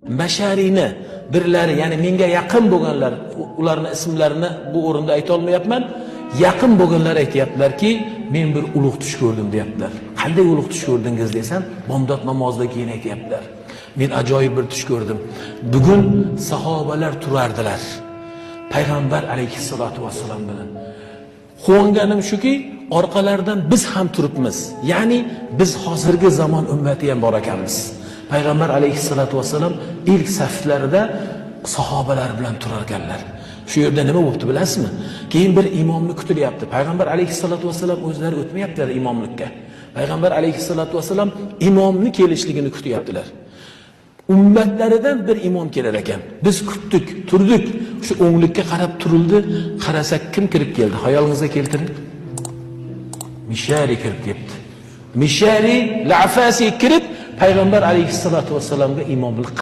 Mashariyni birlari, ya'ni menga yaqin bo'lganlar, ularning ismlarini bu o'rinda ayta olmayapman. Yaqin bo'lganlar aytayaptilarki, men bir ulug' tush ko'rdim deyaptilar. Qanday ulug' tush ko'rdingiz desam, bomdod namozidan keyin aytayaptilar. Men ajoyib bir tush ko'rdim. Bugun sahobalar turardilar. Payg'ambar alayhissalatu vassalam bilan. Quvonganim shuki, orqalaridan biz ham turibmiz. Ya'ni biz hozirgi zamon ummati ham bor ekanmiz. Payg'ambar alayhissalatu vassalam ilk saflarida sahobalar bilan turar ekanlar. Shu yerda nima bo'libdi bilasizmi? Keyin bir imomni kutilyapti. Payg'ambar alayhissalatu vassalam o'zlari o'tmayaptilar imomlikka. Payg'ambar alayhissalatu vassalam imomni kelishligini kutyaptilar. Ummatlaridan bir imom kelar ekan. Biz kutdik, turdik. Shu o'nglikka qarab turildi. Qarasak kim kirib keldi? Xayolingizga keltiring. Mishari kirib keldi. Mishari La'fasi kirib Payg'ambar alayhissalatu vassalamga imomlik